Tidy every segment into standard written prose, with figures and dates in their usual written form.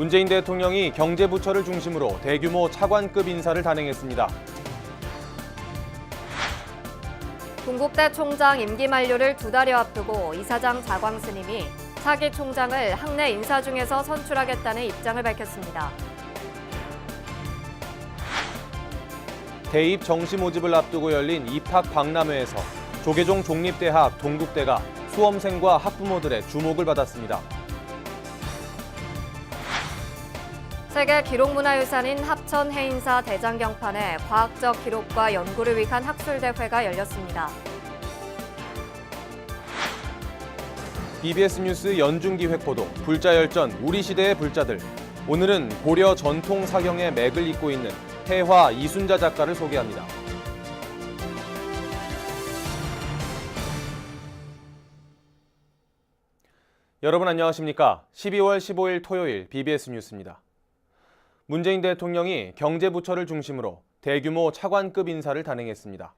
문재인 대통령이 경제부처를 중심으로 대규모 차관급 인사를 단행했습니다. 동국대 총장 임기 만료를 2달여 앞두고 이사장 자광 스님이 차기 총장을 학내 인사 중에서 선출하겠다는 입장을 밝혔습니다. 대입 정시 모집을 앞두고 열린 입학 박람회에서 조계종 종립대학 동국대가 수험생과 학부모들의 주목을 받았습니다. 세계 기록문화유산인 합천 해인사 대장경판에 과학적 기록과 연구를 위한 학술대회가 열렸습니다. BBS 뉴스 연중기획 보도 불자열전 우리 시대의 불자들. 오늘은 고려 전통 사경의 맥을 잇고 있는 태화 이순자 작가를 소개합니다. 여러분 안녕하십니까? 12월 15일 토요일 BBS 뉴스입니다. 문재인 대통령이 경제부처를 중심으로 대규모 차관급 인사를 단행했습니다.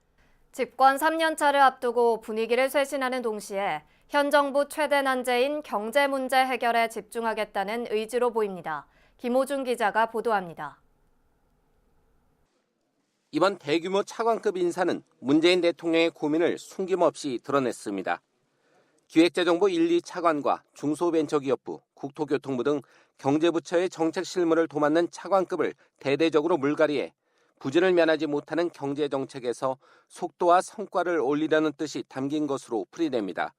집권 3년차를 앞두고 분위기를 쇄신하는 동시에 현 정부 최대 난제인 경제 문제 해결에 집중하겠다는 의지로 보입니다. 김호준 기자가 보도합니다. 이번 대규모 차관급 인사는 문재인 대통령의 고민을 숨김없이 드러냈습니다. 기획재정부 1, 2차관과 중소벤처기업부, 국토교통부 등 경제부처의 정책 실무를 도맡는 차관급을 대대적으로 물갈이해 부진을 면하지 못하는 경제정책에서 속도와 성과를 올리려는 뜻이 담긴 것으로 풀이됩니다.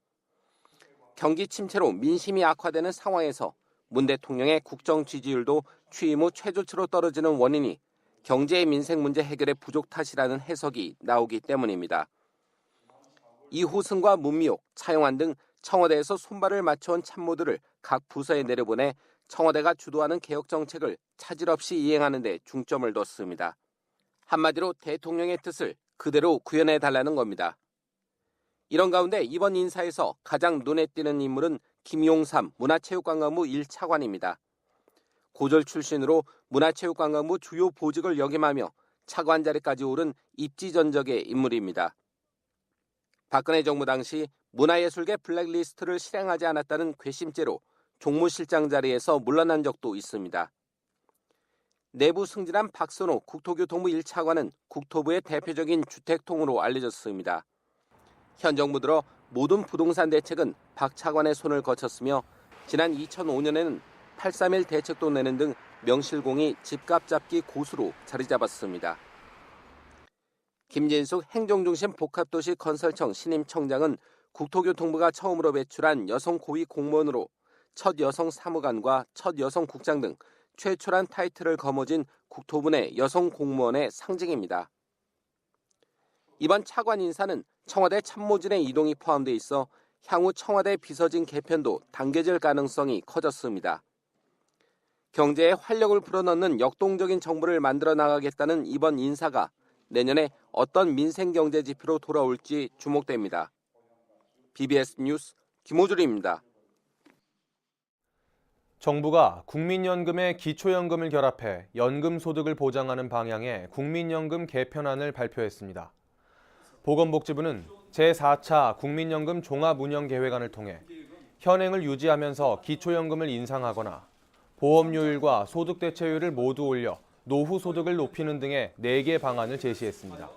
경기 침체로 민심이 악화되는 상황에서 문 대통령의 국정 지지율도 취임 후 최저치로 떨어지는 원인이 경제 민생 문제 해결의 부족 탓이라는 해석이 나오기 때문입니다. 이호승과 문미옥, 차용환 등 청와대에서 손발을 맞춰온 참모들을 각 부서에 내려보내 청와대가 주도하는 개혁 정책을 차질 없이 이행하는 데 중점을 뒀습니다. 한마디로 대통령의 뜻을 그대로 구현해달라는 겁니다. 이런 가운데 이번 인사에서 가장 눈에 띄는 인물은 김용삼 문화체육관광부 1차관입니다. 고졸 출신으로 문화체육관광부 주요 보직을 역임하며 차관 자리까지 오른 입지전적의 인물입니다. 박근혜 정부 당시 문화예술계 블랙리스트를 실행하지 않았다는 괘씸죄로 종무실장 자리에서 물러난 적도 있습니다. 내부 승진한 박선호 국토교통부 1차관은 국토부의 대표적인 주택통으로 알려졌습니다. 현 정부 들어 모든 부동산 대책은 박 차관의 손을 거쳤으며 지난 2005년에는 831 대책도 내는 등 명실공히 집값 잡기 고수로 자리 잡았습니다. 김진숙 행정중심 복합도시 건설청 신임 청장은 국토교통부가 처음으로 배출한 여성 고위 공무원으로 첫 여성 사무관과 첫 여성 국장 등 최초란 타이틀을 거머쥔 국토부 내 여성 공무원의 상징입니다. 이번 차관 인사는 청와대 참모진의 이동이 포함돼 있어 향후 청와대 비서진 개편도 당겨질 가능성이 커졌습니다. 경제에 활력을 불어넣는 역동적인 정부를 만들어 나가겠다는 이번 인사가 내년에 어떤 민생경제 지표로 돌아올지 주목됩니다. BBS 뉴스 김호준입니다. 정부가 국민연금에 기초연금을 결합해 연금소득을 보장하는 방향의 국민연금 개편안을 발표했습니다. 보건복지부는 제4차 국민연금 종합운영계획안을 통해 현행을 유지하면서 기초연금을 인상하거나 보험료율과 소득대체율을 모두 올려 노후소득을 높이는 등의 4개 방안을 제시했습니다.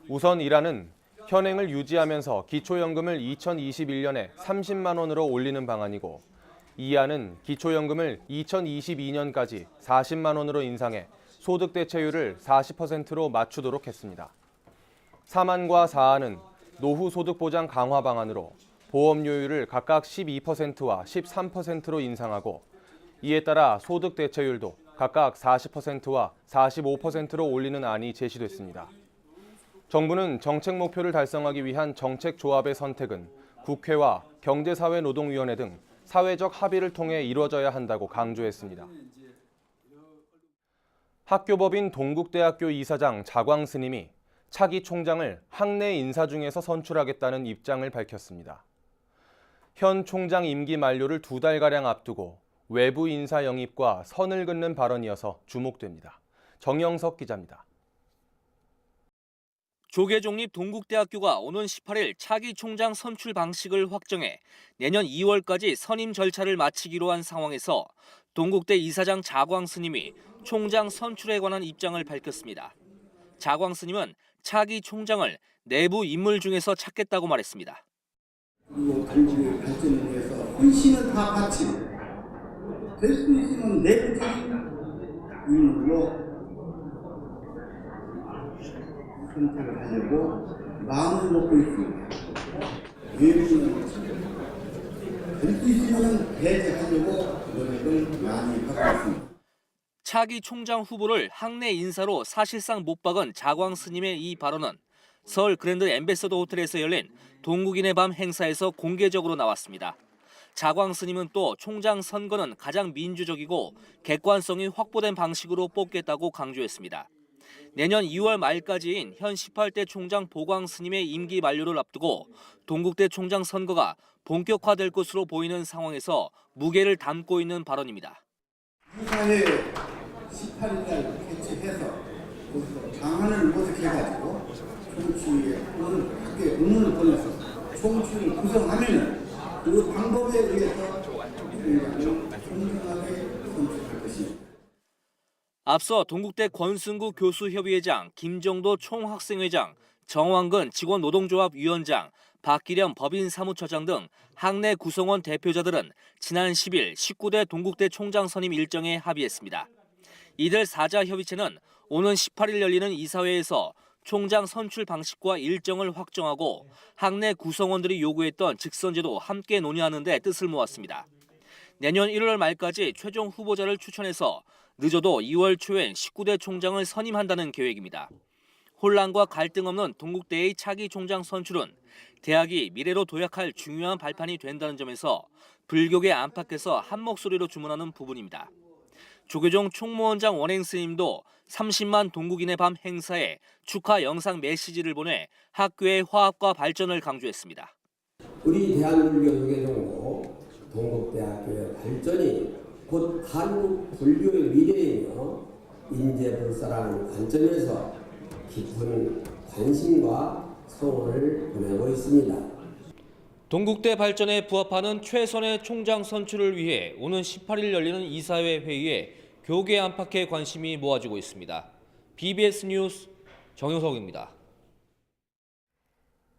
우선 1안은 현행을 유지하면서 기초연금을 2021년에 30만 원으로 올리는 방안이고 2안은 기초연금을 2022년까지 40만 원으로 인상해 소득대체율을 40%로 맞추도록 했습니다. 3안과 4안은 노후소득보장 강화 방안으로 보험료율을 각각 12%와 13%로 인상하고 이에 따라 소득대체율도 각각 40%와 45%로 올리는 안이 제시됐습니다. 정부는 정책 목표를 달성하기 위한 정책 조합의 선택은 국회와 경제사회노동위원회 등 사회적 합의를 통해 이루어져야 한다고 강조했습니다. 학교법인 동국대학교 이사장 자광 스님이 차기 총장을 학내 인사 중에서 선출하겠다는 입장을 밝혔습니다. 현 총장 임기 만료를 2달가량 앞두고 외부 인사 영입과 선을 긋는 발언이어서 주목됩니다. 정영석 기자입니다. 조계종립 동국대학교가 오는 18일 차기 총장 선출 방식을 확정해 내년 2월까지 선임 절차를 마치기로 한 상황에서 동국대 이사장 자광 스님이 총장 선출에 관한 입장을 밝혔습니다. 자광 스님은 차기 총장을 내부 인물 중에서 찾겠다고 말했습니다. 그리고 당국의 발전을 위해서 헌신은 다 바치고 될 수 있으면 내부적인 인물로 선택을 하려고 마음을 먹고 있습니다. 외부는 될 수 있으면 배제하려고 노력을 많이 하고 있습니다. 차기 총장 후보를 학내 인사로 사실상 못 박은 자광 스님의 이 발언은 서울 그랜드 엠베서더 호텔에서 열린 동국인의 밤 행사에서 공개적으로 나왔습니다. 자광 스님은 또 총장 선거는 가장 민주적이고 객관성이 확보된 방식으로 뽑겠다고 강조했습니다. 내년 2월 말까지인 현 18대 총장 보광 스님의 임기 만료를 앞두고 동국대 총장 선거가 본격화될 것으로 보이는 상황에서 무게를 담고 있는 발언입니다. 유사회 18일날 개최해서 거기서 방안을 모색해가지고 총추위에 오늘 학교에 의문을 보내서 총추위를 구성하면 그 방법에 의해서 총장을 공정하게 선출할 것입니다. 앞서 동국대 권승구 교수협의회장, 김정도 총학생회장, 정왕근 직원노동조합 위원장, 박기렴 법인사무처장 등 학내 구성원 대표자들은 지난 10일 19대 동국대 총장 선임 일정에 합의했습니다. 이들 사자협의체는 오는 18일 열리는 이사회에서 총장 선출 방식과 일정을 확정하고 학내 구성원들이 요구했던 직선제도 함께 논의하는 데 뜻을 모았습니다. 내년 1월 말까지 최종 후보자를 추천해서 늦어도 2월 초엔 19대 총장을 선임한다는 계획입니다. 혼란과 갈등 없는 동국대의 차기 총장 선출은 대학이 미래로 도약할 중요한 발판이 된다는 점에서 불교계 안팎에서 한 목소리로 주문하는 부분입니다. 조계종 총무원장 원행 스님도 30만 동국인의 밤 행사에 축하 영상 메시지를 보내 학교의 화합과 발전을 강조했습니다. 우리 대한불교조계종도 동국대학교의 발전이 곧 한국 불교의 미래이며 인재불사라는 관점에서 깊은 관심과 성원을 보내고 있습니다. 동국대 발전에 부합하는 최선의 총장 선출을 위해 오는 18일 열리는 이사회 회의에 교계 안팎의 관심이 모아지고 있습니다. BBS 뉴스 정효석입니다.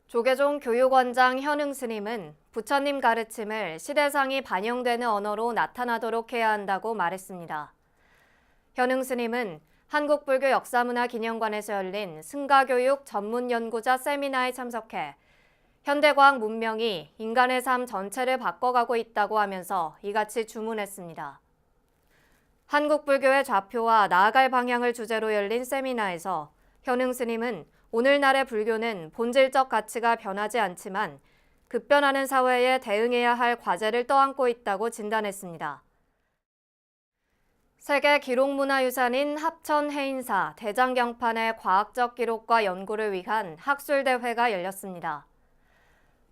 조계종 교육원장 현흥 스님은 부처님 가르침을 시대상이 반영되는 언어로 나타나도록 해야 한다고 말했습니다. 현흥 스님은 한국불교역사문화기념관에서 열린 승가교육 전문연구자 세미나에 참석해 현대과학 문명이 인간의 삶 전체를 바꿔가고 있다고 하면서 이같이 주문했습니다. 한국불교의 좌표와 나아갈 방향을 주제로 열린 세미나에서 현흥 스님은 오늘날의 불교는 본질적 가치가 변하지 않지만 급변하는 사회에 대응해야 할 과제를 떠안고 있다고 진단했습니다. 세계 기록문화유산인 합천 해인사 대장경판의 과학적 기록과 연구를 위한 학술대회가 열렸습니다.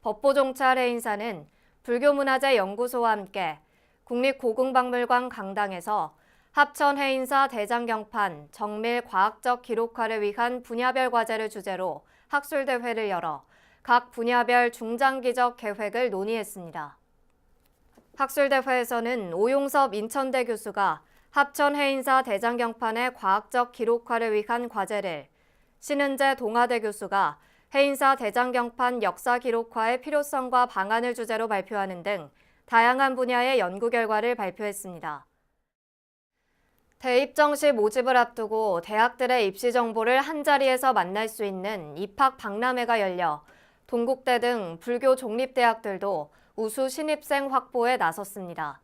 법보종찰 해인사는 불교문화재 연구소와 함께 국립고궁박물관 강당에서 합천 해인사 대장경판 정밀 과학적 기록화를 위한 분야별 과제를 주제로 학술대회를 열어 각 분야별 중장기적 계획을 논의했습니다. 학술대회에서는 오용섭 인천대 교수가 합천 해인사 대장경판의 과학적 기록화를 위한 과제를, 신은재 동아대 교수가 해인사 대장경판 역사 기록화의 필요성과 방안을 주제로 발표하는 등 다양한 분야의 연구 결과를 발표했습니다. 대입정시 모집을 앞두고 대학들의 입시 정보를 한자리에서 만날 수 있는 입학 박람회가 열려 동국대 등 불교 종립대학들도 우수 신입생 확보에 나섰습니다.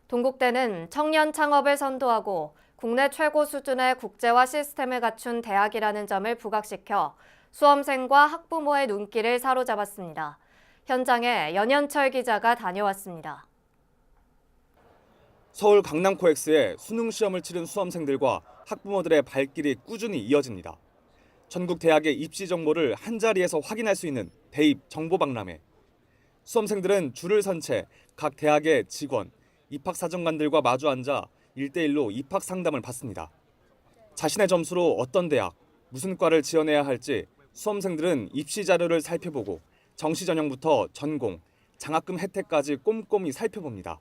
동국대는 청년 창업을 선도하고 국내 최고 수준의 국제화 시스템을 갖춘 대학이라는 점을 부각시켜 수험생과 학부모의 눈길을 사로잡았습니다. 현장에 연현철 기자가 다녀왔습니다. 서울 강남 코엑스에 수능 시험을 치른 수험생들과 학부모들의 발길이 꾸준히 이어집니다. 전국 대학의 입시 정보를 한자리에서 확인할 수 있는 대입 정보 박람회. 수험생들은 줄을 선 채 각 대학의 직원, 입학사정관들과 마주 앉아 1대1로 입학 상담을 받습니다. 자신의 점수로 어떤 대학, 무슨 과를 지원해야 할지 수험생들은 입시 자료를 살펴보고 정시 전형부터 전공, 장학금 혜택까지 꼼꼼히 살펴봅니다.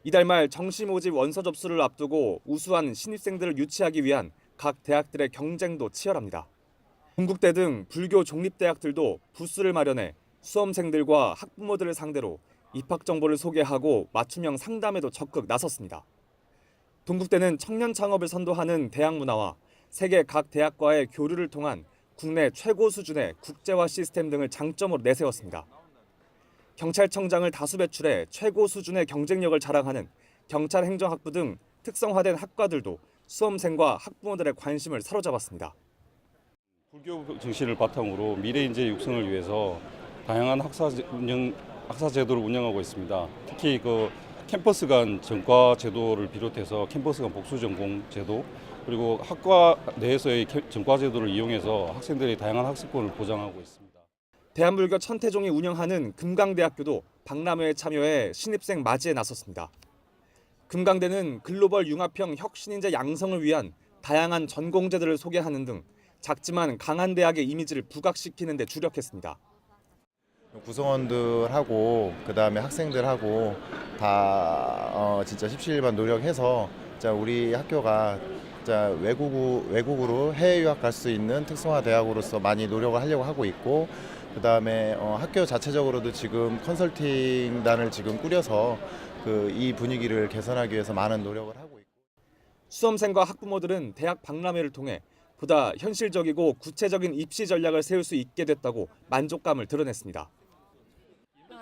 이달 말 정시 모집 원서 접수를 앞두고 우수한 신입생들을 유치하기 위한 각 대학들의 경쟁도 치열합니다. 동국대 등 불교 종립대학들도 부스를 마련해 수험생들과 학부모들을 상대로 입학 정보를 소개하고 맞춤형 상담에도 적극 나섰습니다. 동국대는 청년 창업을 선도하는 대학 문화와 세계 각 대학과의 교류를 통한 국내 최고 수준의 국제화 시스템 등을 장점으로 내세웠습니다. 경찰청장을 다수 배출해 최고 수준의 경쟁력을 자랑하는 경찰행정학부 등 특성화된 학과들도 수험생과 학부모들의 관심을 사로잡았습니다. 불교 정신을 바탕으로 미래 인재 육성을 위해서 다양한 학사 제도를 운영하고 있습니다. 특히 캠퍼스 간 전과 제도를 비롯해서 캠퍼스 간 복수 전공 제도, 그리고 학과 내에서의 전과 제도를 이용해서 학생들의 다양한 학습권을 보장하고 있습니다. 대한불교 천태종이 운영하는 금강대학교도 박람회에 참여해 신입생 맞이에 나섰습니다. 금강대는 글로벌 융합형 혁신인재 양성을 위한 다양한 전공제들을 소개하는 등 작지만 강한 대학의 이미지를 부각시키는 데 주력했습니다. 구성원들하고 그다음에 학생들하고 다 진짜 십시일반 노력해서 진짜 우리 학교가 진짜 외국으로 해외 유학 갈 수 있는 특성화 대학으로서 많이 노력을 하려고 하고 있고, 그다음에 학교 자체적으로도 지금 컨설팅단을 지금 꾸려서 이 분위기를 개선하기 위해서 많은 노력을 하고 있고. 수험생과 학부모들은 대학 박람회를 통해 보다 현실적이고 구체적인 입시 전략을 세울 수 있게 됐다고 만족감을 드러냈습니다.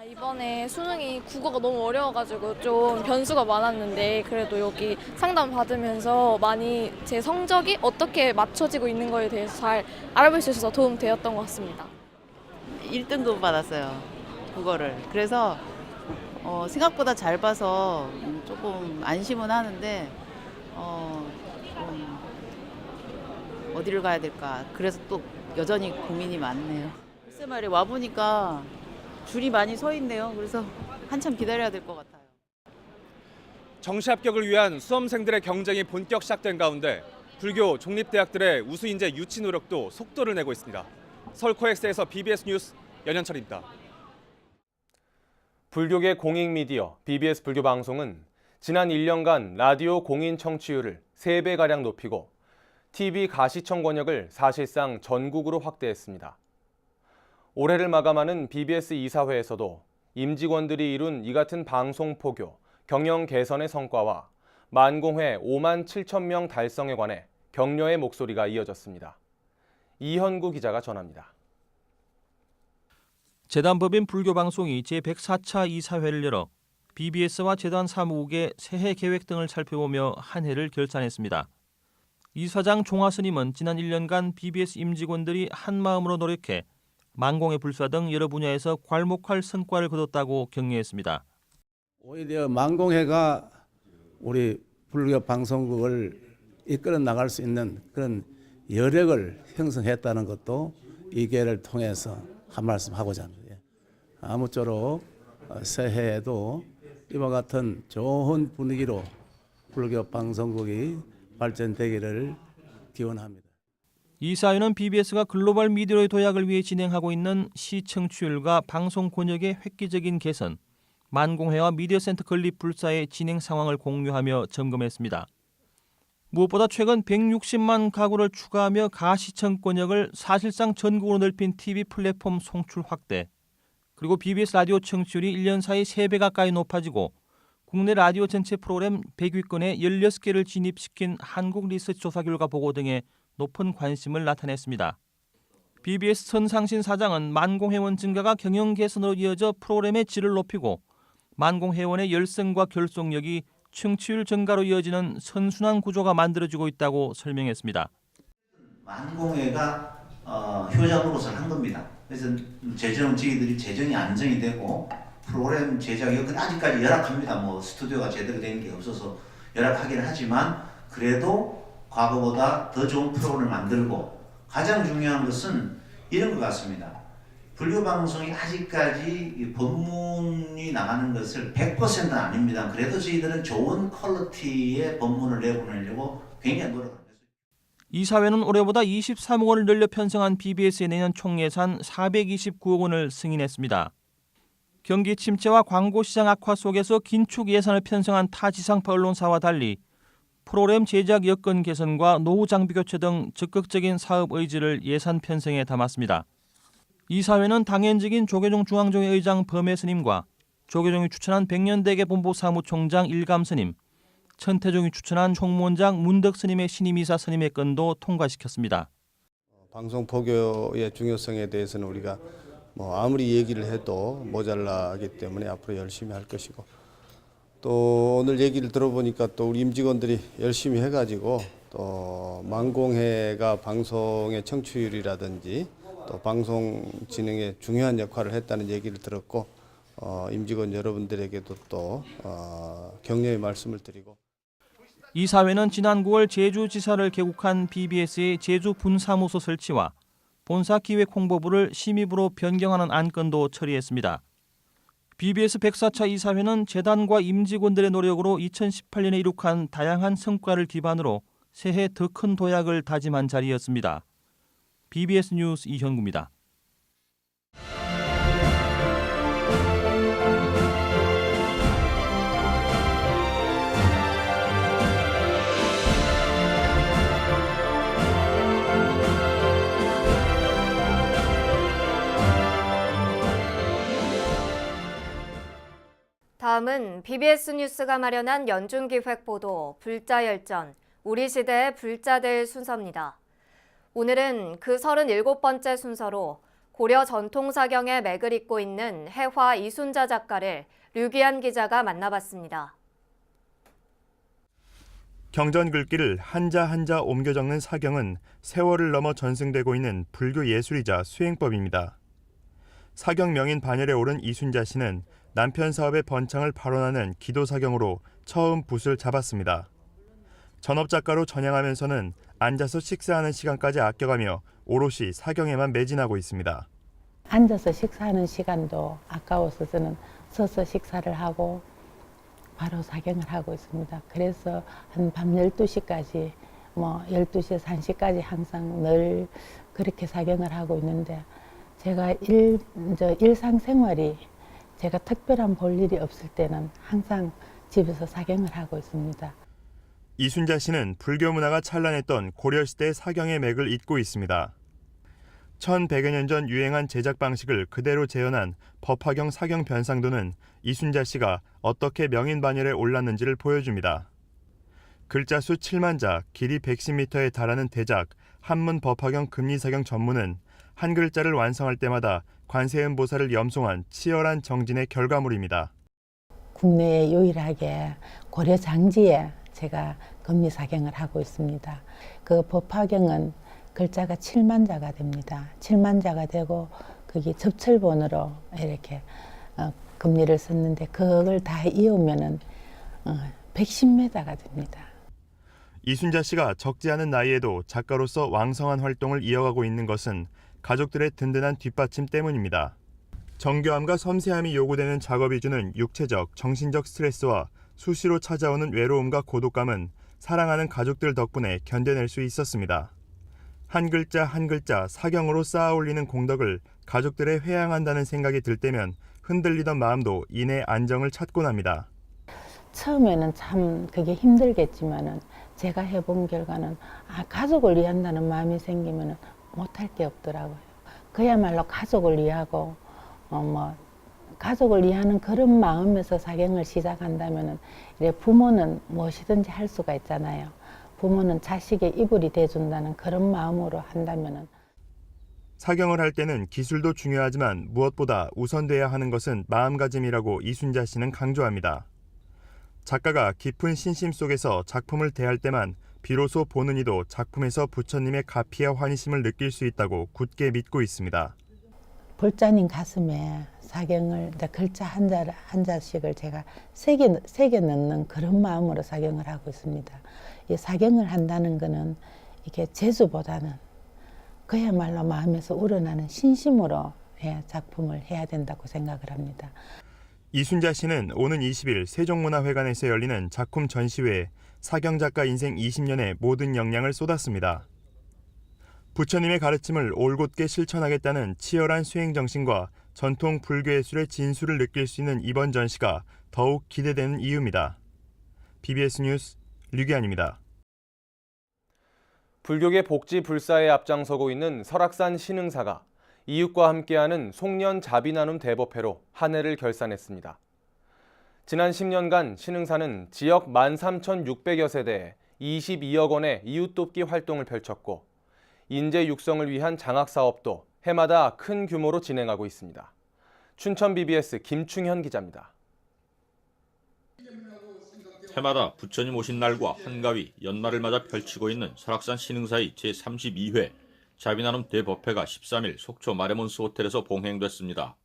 이번에 수능이 국어가 너무 어려워가지고 좀 변수가 많았는데 그래도 여기 상담 받으면서 많이 제 성적이 어떻게 맞춰지고 있는 거에 대해서 잘 알아볼 수 있어서 도움되었던 것 같습니다. 1등급 받았어요, 국어를. 그래서 생각보다 잘 봐서 조금 안심은 하는데 좀 어디를 가야 될까. 그래서 또 여전히 고민이 많네요. 글쎄 말이에요, 와보니까 줄이 많이 서 있네요. 그래서 한참 기다려야 될 것 같아요. 정시 합격을 위한 수험생들의 경쟁이 본격 시작된 가운데 불교 종립대학들의 우수 인재 유치 노력도 속도를 내고 있습니다. 서울 코엑스에서 BBS 뉴스 연현철입니다. 불교계 공익 미디어 BBS 불교 방송은 지난 1년간 라디오 공인 청취율을 3배가량 높이고 TV 가시청 권역을 사실상 전국으로 확대했습니다. 올해를 마감하는 BBS 이사회에서도 임직원들이 이룬 이 같은 방송 포교, 경영 개선의 성과와 만공회 5만 7천 명 달성에 관해 격려의 목소리가 이어졌습니다. 이현구 기자가 전합니다. 재단법인 불교방송이 제104차 이사회를 열어 BBS와 재단 사무국의 새해 계획 등을 살펴보며 한 해를 결산했습니다. 이사장 종화스님은 지난 1년간 BBS 임직원들이 한마음으로 노력해 만공회 불사 등 여러 분야에서 괄목할 성과를 거뒀다고 격려했습니다. 오히려 만공회가 우리 불교 방송국을 이끌어 나갈 수 있는 그런 여력을 형성했다는 것도 이 기회를 통해서 한 말씀 하고자 합니다. 아무쪼록 새해에도 이와 같은 좋은 분위기로 불교 방송국이 발전되기를 기원합니다. 이사회는 BBS가 글로벌 미디어의 도약을 위해 진행하고 있는 시청취율과 방송 권역의 획기적인 개선, 만공회와 미디어센터 건립 불사의 진행 상황을 공유하며 점검했습니다. 무엇보다 최근 160만 가구를 추가하며 가시청 권역을 사실상 전국으로 넓힌 TV 플랫폼 송출 확대, 그리고 BBS 라디오 청취율이 1년 사이 3배 가까이 높아지고 국내 라디오 전체 프로그램 100위권에 16개를 진입시킨 한국 리서치 조사 결과 보고 등에 높은 관심을 나타냈습니다. BBS 선상신 사장은 만공회원 증가가 경영 개선으로 이어져 프로그램의 질을 높이고 만공회원의 열성과 결속력이 청취율 증가로 이어지는 선순환 구조가 만들어지고 있다고 설명했습니다. 만공회가 효자 노릇을 한 겁니다. 그래서 저희들이 재정이 안정이 되고 프로그램 제작이 아직까지 열악합니다. 스튜디오가 제대로 된 게 없어서 열악하긴 하지만 그래도 과거보다 더 좋은 프로그램을 만들고, 가장 중요한 것은 이런 것 같습니다. 불교 방송이 아직까지 법문이 나가는 것을 100%는 아닙니다. 그래도 저희들은 좋은 퀄리티의 법문을 내보내려고 굉장히 노력합니다. 이사회는 올해보다 23억 원을 늘려 편성한 BBS의 내년 총 예산 429억 원을 승인했습니다. 경기 침체와 광고 시장 악화 속에서 긴축 예산을 편성한 타 지상파 언론사와 달리 프로그램 제작 여건 개선과 노후 장비 교체 등 적극적인 사업 의지를 예산 편성에 담았습니다. 이사회는 당연직인 조계종 중앙조회 의장 범해 스님과 조계종이 추천한 백년대계 본부 사무총장 일감 스님, 천태종이 추천한 총무원장 문덕 스님의 신임이사 선임의 건도 통과시켰습니다. 방송 포교의 중요성에 대해서는 우리가 아무리 얘기를 해도 모자라기 때문에 앞으로 열심히 할 것이고, 또 오늘 얘기를 들어보니까 또 우리 임직원들이 열심히 해가지고 또 만공해가 방송의 청취율이라든지 또 방송 진흥에 중요한 역할을 했다는 얘기를 들었고, 임직원 여러분들에게도 또 격려의 말씀을 드리고. 이사회는 지난 9월 제주지사를 개국한 BBS의 제주 분사무소 설치와 본사 기획 홍보부를 심의부로 변경하는 안건도 처리했습니다. BBS 104차 이사회는 재단과 임직원들의 노력으로 2018년에 이룩한 다양한 성과를 기반으로 새해 더 큰 도약을 다짐한 자리였습니다. BBS 뉴스 이현구입니다. 다음은 BBS 뉴스가 마련한 연중기획보도 불자열전, 우리 시대의 불자들 순서입니다. 오늘은 그 37번째 순서로 고려 전통사경의 맥을 잇고 있는 해화 이순자 작가를 류기한 기자가 만나봤습니다. 경전 글귀를 한자 한자 옮겨 적는 사경은 세월을 넘어 전승되고 있는 불교 예술이자 수행법입니다. 사경 명인 반열에 오른 이순자 씨는 남편 사업의 번창을 발언하는 기도 사경으로 처음 붓을 잡았습니다. 전업 작가로 전향하면서는 앉아서 식사하는 시간까지 아껴가며 오롯이 사경에만 매진하고 있습니다. 앉아서 식사하는 시간도 아까워서 저는 서서 식사를 하고 바로 사경을 하고 있습니다. 그래서 한 밤 12시까지 12시에서 1시까지 항상 늘 그렇게 사경을 하고 있는데, 제가 일상생활이 제가 특별한 볼 일이 없을 때는 항상 집에서 사경을 하고 있습니다. 이순자 씨는 불교 문화가 찬란했던 고려시대 사경의 맥을 잇고 있습니다. 1100여 년 전 유행한 제작 방식을 그대로 재현한 법화경 사경 변상도는 이순자 씨가 어떻게 명인 반열에 올랐는지를 보여줍니다. 글자 수 7만 자, 길이 110m에 달하는 대작 한문 법화경 금리사경 전문은 한 글자를 완성할 때마다 관세음보살을 염송한 치열한 정진의 결과물입니다. 국내에 유일하게 고려 장지에 제가 금리사경을 하고 있습니다. 그 법화경은 글자가 7만 자가 됩니다. 7만 자가 되고 거기 접철본으로 이렇게 금리를 썼는데, 그걸 다 이으면은 110m가 됩니다. 이순자 씨가 적지 않은 나이에도 작가로서 왕성한 활동을 이어가고 있는 것은 가족들의 든든한 뒷받침 때문입니다. 정교함과 섬세함이 요구되는 작업이 주는 육체적, 정신적 스트레스와 수시로 찾아오는 외로움과 고독감은 사랑하는 가족들 덕분에 견뎌낼 수 있었습니다. 한 글자 한 글자 사경으로 쌓아 올리는 공덕을 가족들에 회양한다는 생각이 들 때면 흔들리던 마음도 이내 안정을 찾곤 합니다. 처음에는 참 그게 힘들겠지만은 제가 해본 결과는 가족을 위한다는 마음이 생기면은 못할 게 없더라고요. 그야말로 가족을 위하고 가족을 위하는 그런 마음에서 사경을 시작한다면은 부모는 무엇이든지 할 수가 있잖아요. 부모는 자식의 이불이 돼준다는 그런 마음으로 한다면은. 사경을 할 때는 기술도 중요하지만 무엇보다 우선돼야 하는 것은 마음가짐이라고 이순자 씨는 강조합니다. 작가가 깊은 신심 속에서 작품을 대할 때만 비로소 보는 이도 작품에서 부처님의 가피와 환희심을 느낄 수 있다고 굳게 믿고 있습니다. 불자님 가슴에 사경을 글자 한 자씩을 제가 새겨 넣는 그런 마음으로 사경을 하고 있습니다. 이 사경을 한다는 것은 이게 재주보다는 그야말로 마음에서 우러나는 신심으로 작품을 해야 된다고 생각을 합니다. 이순자 씨는 오는 20일 세종문화회관에서 열리는 작품 전시회에 사경 작가 인생 20년의 모든 역량을 쏟았습니다. 부처님의 가르침을 올곧게 실천하겠다는 치열한 수행 정신과 전통 불교 예술의 진수를 느낄 수 있는 이번 전시가 더욱 기대되는 이유입니다. BBS 뉴스 류기환입니다. 불교계 복지 불사에 앞장서고 있는 설악산 신흥사가 이웃과 함께하는 송년 자비나눔 대법회로 한 해를 결산했습니다. 지난 10년간 신흥사는 지역 13,600여 세대에 22억 원의 이웃 돕기 활동을 펼쳤고 인재 육성을 위한 장학 사업도 해마다 큰 규모로 진행하고 있습니다. 춘천 BBS 김충현 기자입니다. 해마다 부처님 오신 날과 한가위, 연말을 맞아 펼치고 있는 설악산 신흥사의 제32회 자비나눔 대법회가 13일 속초 마레몬스 호텔에서 봉행됐습니다.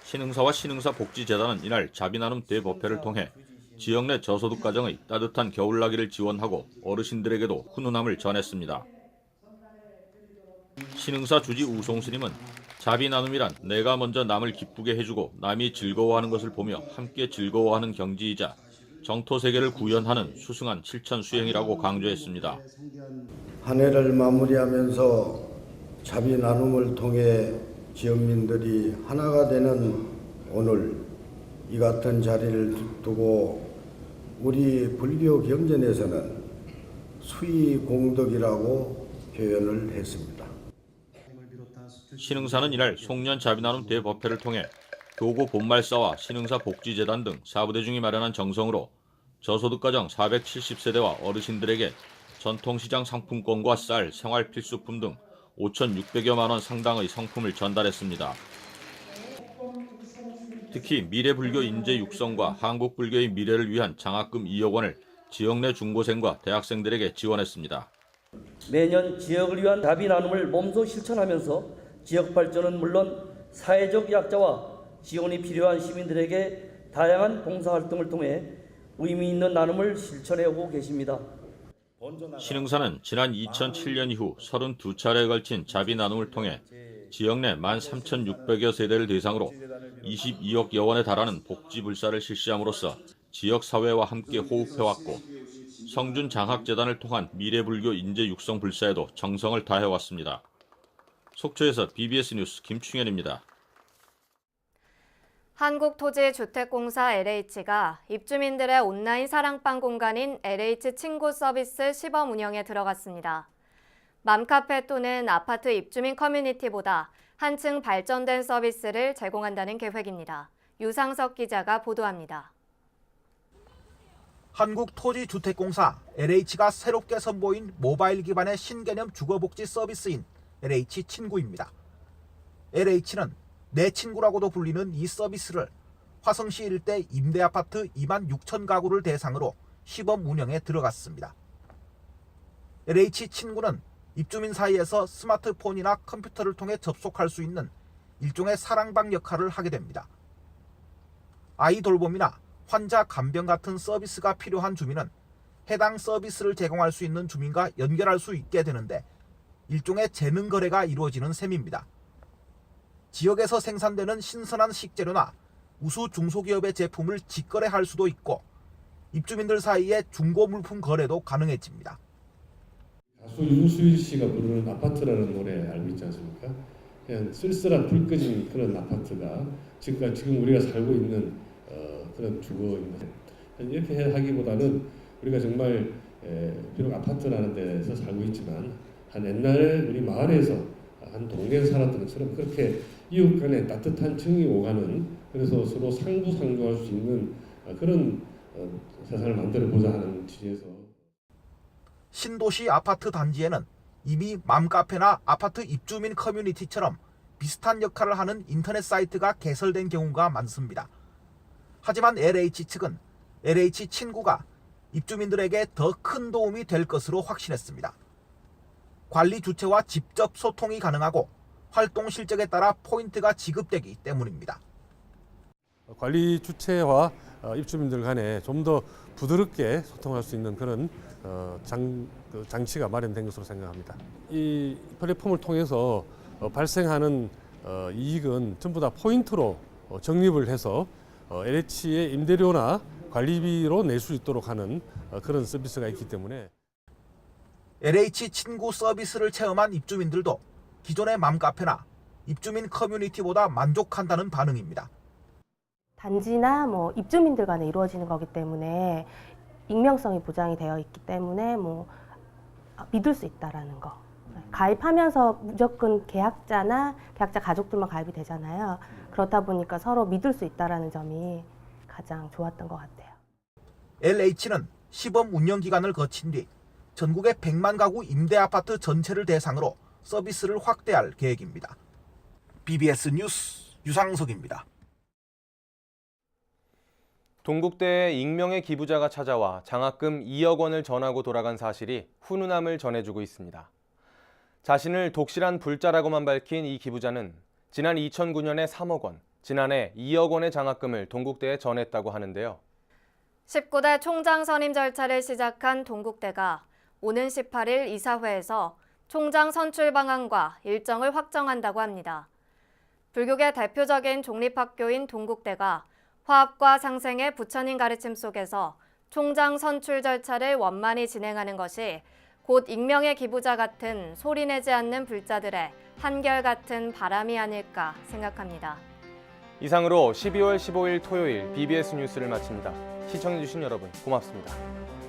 신흥사와 신흥사 복지재단은 이날 자비나눔 대법회를 통해 지역 내 저소득 가정의 따뜻한 겨울나기를 지원하고 어르신들에게도 훈훈함을 전했습니다. 신흥사 주지 우송스님은 자비나눔이란 내가 먼저 남을 기쁘게 해주고 남이 즐거워하는 것을 보며 함께 즐거워하는 경지이자 정토세계를 구현하는 수승한 실천수행이라고 강조했습니다. 한 해를 마무리하면서 자비나눔을 통해 지역민들이 하나가 되는 오늘 이 같은 자리를 두고 우리 불교 경전에서는 수의공덕이라고 표현을 했습니다. 신흥사는 이날 송년 자비나눔 대법회를 통해 교구 본말사와 신흥사 복지재단 등 사부대중이 마련한 정성으로 저소득가정 470세대와 어르신들에게 전통시장 상품권과 쌀, 생활필수품 등 5,600여만 원 상당의 상품을 전달했습니다. 특히 미래불교 인재 육성과 한국불교의 미래를 위한 장학금 2억 원을 지역 내 중고생과 대학생들에게 지원했습니다. 매년 지역을 위한 자비나눔을 몸소 실천하면서 지역 발전은 물론 사회적 약자와 지원이 필요한 시민들에게 다양한 봉사활동을 통해 의미 있는 나눔을 실천해오고 계십니다. 신흥사는 지난 2007년 이후 32차례에 걸친 자비나눔을 통해 지역 내 13,600여 세대를 대상으로 22억여 원에 달하는 복지불사를 실시함으로써 지역사회와 함께 호흡해왔고 성준장학재단을 통한 미래불교 인재육성불사에도 정성을 다해왔습니다. 속초에서 BBS 뉴스 김충현입니다. 한국토지주택공사 LH가 입주민들의 온라인 사랑방 공간인 LH 친구 서비스 시범 운영에 들어갔습니다. 맘카페 또는 아파트 입주민 커뮤니티보다 한층 발전된 서비스를 제공한다는 계획입니다. 유상석 기자가 보도합니다. 한국토지주택공사 LH가 새롭게 선보인 모바일 기반의 신개념 주거복지 서비스인 LH 친구입니다. LH는 내 친구라고도 불리는 이 서비스를 화성시 일대 임대아파트 2만 6천 가구를 대상으로 시범 운영에 들어갔습니다. LH 친구는 입주민 사이에서 스마트폰이나 컴퓨터를 통해 접속할 수 있는 일종의 사랑방 역할을 하게 됩니다. 아이 돌봄이나 환자 간병 같은 서비스가 필요한 주민은 해당 서비스를 제공할 수 있는 주민과 연결할 수 있게 되는데 일종의 재능 거래가 이루어지는 셈입니다. 지역에서 생산되는 신선한 식재료나 우수 중소기업의 제품을 직거래할 수도 있고 입주민들 사이에 중고 물품 거래도 가능해집니다. 가수 유수일 씨가 부르는 아파트라는 노래 알고 있지 않습니까? 그냥 쓸쓸한 불 꺼진 그런 아파트가 지금 우리가 살고 있는 그런 주거입니다. 이렇게 하기보다는 우리가 정말 비록 아파트라는 데서 살고 있지만 한 옛날에 우리 마을에서 한 동네에서 살았던 것처럼 그렇게 이웃 간에 따뜻한 정이 오가는 그래서 서로 상부상조할 수 있는 그런 세상을 만들어보자 하는 취지에서 신도시 아파트 단지에는 이미 맘카페나 아파트 입주민 커뮤니티처럼 비슷한 역할을 하는 인터넷 사이트가 개설된 경우가 많습니다. 하지만 LH 측은 LH 친구가 입주민들에게 더 큰 도움이 될 것으로 확신했습니다. 관리 주체와 직접 소통이 가능하고 활동 실적에 따라 포인트가 지급되기 때문입니다. 관리 주체와 입주민들 간에 좀 더 부드럽게 소통할 수 있는 그런 장치가 마련된 것으로 생각합니다. 이 플랫폼을 통해서 발생하는 이익은 전부 다 포인트로 적립을 해서 LH의 임대료나 관리비로 낼 수 있도록 하는 그런 서비스가 있기 때문에 LH 친구 서비스를 체험한 입주민들도 기존의 맘카페나 입주민 커뮤니티보다 만족한다는 반응입니다. 단지나 입주민들 간에 이루어지는 거기 때문에 익명성이 보장이 되어 있기 때문에 믿을 수 있다라는 거. 가입하면서 무조건 계약자나 계약자 가족들만 가입이 되잖아요. 그렇다 보니까 서로 믿을 수 있다라는 점이 가장 좋았던 것 같아요. LH는 시범 운영 기간을 거친 뒤 전국의 100만 가구 임대아파트 전체를 대상으로 서비스를 확대할 계획입니다. BBS 뉴스 유상석입니다. 동국대에 익명의 기부자가 찾아와 장학금 2억 원을 전하고 돌아간 사실이 훈훈함을 전해주고 있습니다. 자신을 독실한 불자라고만 밝힌 이 기부자는 지난 2009년에 3억 원, 지난해 2억 원의 장학금을 동국대에 전했다고 하는데요. 19대 총장 선임 절차를 시작한 동국대가 오는 18일 이사회에서 총장 선출 방안과 일정을 확정한다고 합니다. 불교계 대표적인 종립학교인 동국대가 화합과 상생의 부처님 가르침 속에서 총장 선출 절차를 원만히 진행하는 것이 곧 익명의 기부자 같은 소리내지 않는 불자들의 한결같은 바람이 아닐까 생각합니다. 이상으로 12월 15일 토요일 BBS 뉴스를 마칩니다. 시청해주신 여러분 고맙습니다.